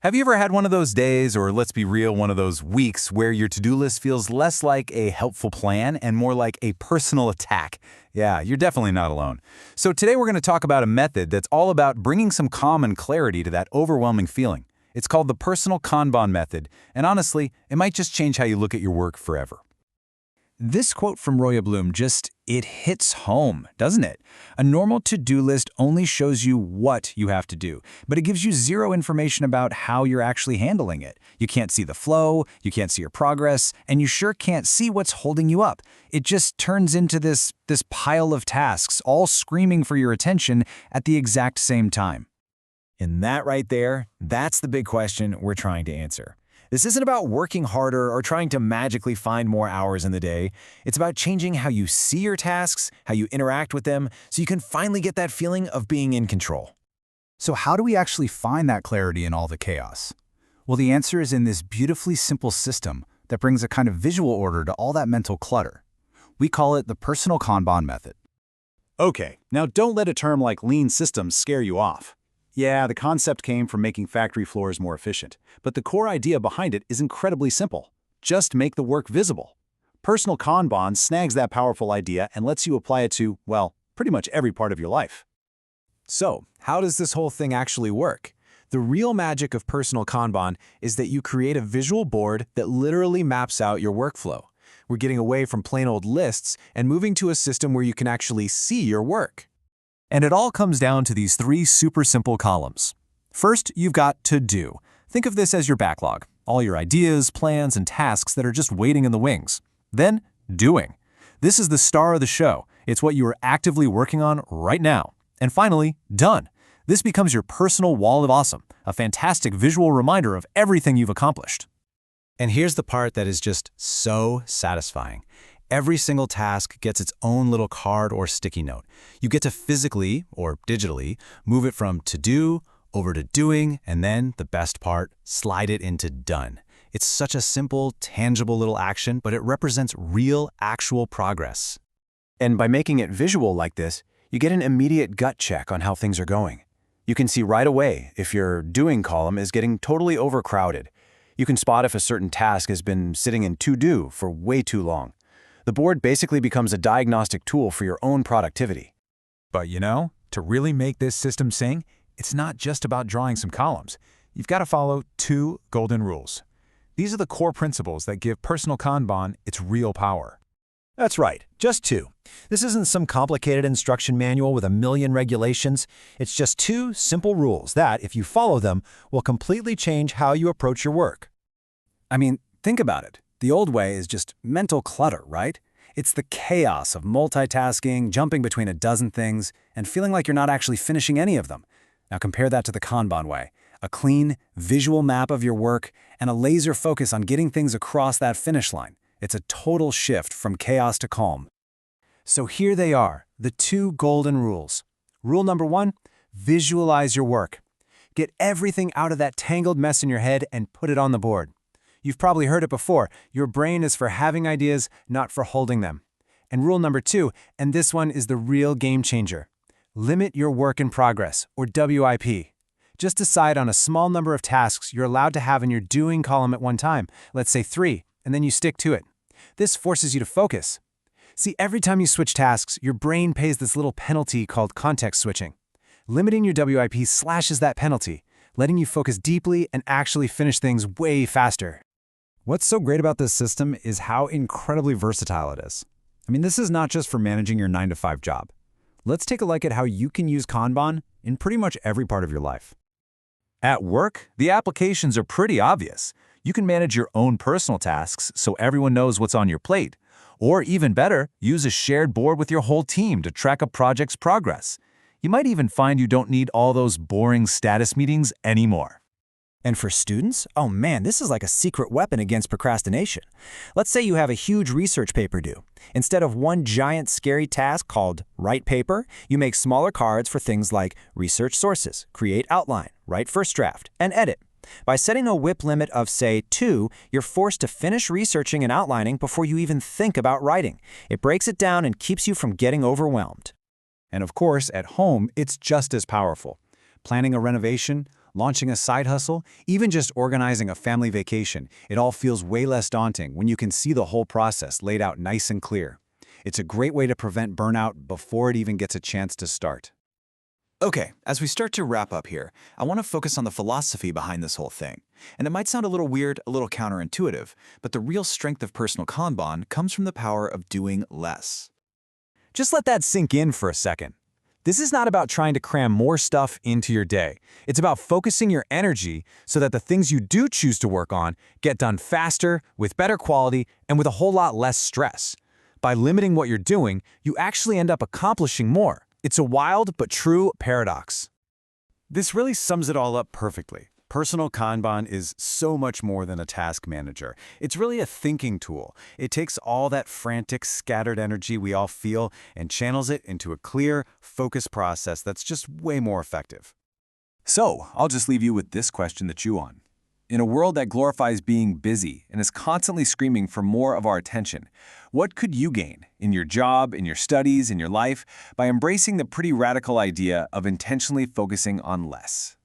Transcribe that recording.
Have you ever had one of those days, or let's be real, one of those weeks where your to-do list feels less like a helpful plan and more like a personal attack? Yeah, you're definitely not alone. So today we're going to talk about a method that's all about bringing some calm and clarity to that overwhelming feeling. It's called the Personal Kanban method, and honestly, it might just change how you look at your work forever. This quote from Roya it hits home, doesn't it? A normal to-do list only shows you what you have to do, but it gives you zero information about how you're actually handling it. You can't see the flow, you can't see your progress, and you sure can't see what's holding you up. It just turns into this pile of tasks, all screaming for your attention at the exact same time. And that right there, that's the big question we're trying to answer. This isn't about working harder or trying to magically find more hours in the day. It's about changing how you see your tasks, how you interact with them, so you can finally get that feeling of being in control. So how do we actually find that clarity in all the chaos? Well, the answer is in this beautifully simple system that brings a kind of visual order to all that mental clutter. We call it the Personal Kanban method. Okay, now don't let a term like lean systems scare you off. Yeah, the concept came from making factory floors more efficient, but the core idea behind it is incredibly simple. Just make the work visible. Personal Kanban snags that powerful idea and lets you apply it to, well, pretty much every part of your life. So, how does this whole thing actually work? The real magic of Personal Kanban is that you create a visual board that literally maps out your workflow. We're getting away from plain old lists and moving to a system where you can actually see your work. And it all comes down to these three super simple columns. First, you've got to do. Think of this as your backlog, all your ideas, plans, and tasks that are just waiting in the wings. Then, doing. This is the star of the show. It's what you are actively working on right now. And finally, done. This becomes your personal wall of awesome, a fantastic visual reminder of everything you've accomplished. And here's the part that is just so satisfying. Every single task gets its own little card or sticky note. You get to physically, or digitally, move it from to-do over to doing, and then, the best part, slide it into done. It's such a simple, tangible little action, but it represents real, actual progress. And by making it visual like this, you get an immediate gut check on how things are going. You can see right away if your doing column is getting totally overcrowded. You can spot if a certain task has been sitting in to-do for way too long. The board basically becomes a diagnostic tool for your own productivity. But to really make this system sing, it's not just about drawing some columns. You've got to follow two golden rules. These are the core principles that give Personal Kanban its real power. That's right, just two. This isn't some complicated instruction manual with a million regulations. It's just two simple rules that, if you follow them, will completely change how you approach your work. I mean, think about it. The old way is just mental clutter, right? It's the chaos of multitasking, jumping between a dozen things, and feeling like you're not actually finishing any of them. Now compare that to the Kanban way. A clean, visual map of your work and a laser focus on getting things across that finish line. It's a total shift from chaos to calm. So here they are, the two golden rules. Rule number one, visualize your work. Get everything out of that tangled mess in your head and put it on the board. You've probably heard it before, your brain is for having ideas, not for holding them. And rule number two, and this one is the real game changer. Limit your work in progress, or WIP. Just decide on a small number of tasks you're allowed to have in your doing column at one time, let's say 3, and then you stick to it. This forces you to focus. See, every time you switch tasks, your brain pays this little penalty called context switching. Limiting your WIP slashes that penalty, letting you focus deeply and actually finish things way faster. What's so great about this system is how incredibly versatile it is. I mean, this is not just for managing your 9-to-5 job. Let's take a look at how you can use Kanban in pretty much every part of your life. At work, the applications are pretty obvious. You can manage your own personal tasks so everyone knows what's on your plate. Or even better, use a shared board with your whole team to track a project's progress. You might even find you don't need all those boring status meetings anymore. And for students, oh man, this is like a secret weapon against procrastination. Let's say you have a huge research paper due. Instead of one giant scary task called write paper, you make smaller cards for things like research sources, create outline, write first draft, and edit. By setting a WIP limit of, say, 2, you're forced to finish researching and outlining before you even think about writing. It breaks it down and keeps you from getting overwhelmed. And of course, at home, it's just as powerful. Planning a renovation, launching a side hustle, even just organizing a family vacation, it all feels way less daunting when you can see the whole process laid out nice and clear. It's a great way to prevent burnout before it even gets a chance to start. Okay, as we start to wrap up here, I want to focus on the philosophy behind this whole thing. And it might sound a little weird, a little counterintuitive, but the real strength of personal Kanban comes from the power of doing less. Just let that sink in for a second. This is not about trying to cram more stuff into your day. It's about focusing your energy so that the things you do choose to work on get done faster, with better quality, and with a whole lot less stress. By limiting what you're doing, you actually end up accomplishing more. It's a wild but true paradox. This really sums it all up perfectly. Personal Kanban is so much more than a task manager. It's really a thinking tool. It takes all that frantic, scattered energy we all feel and channels it into a clear, focused process that's just way more effective. So, I'll just leave you with this question to chew on. In a world that glorifies being busy and is constantly screaming for more of our attention, what could you gain in your job, in your studies, in your life by embracing the pretty radical idea of intentionally focusing on less?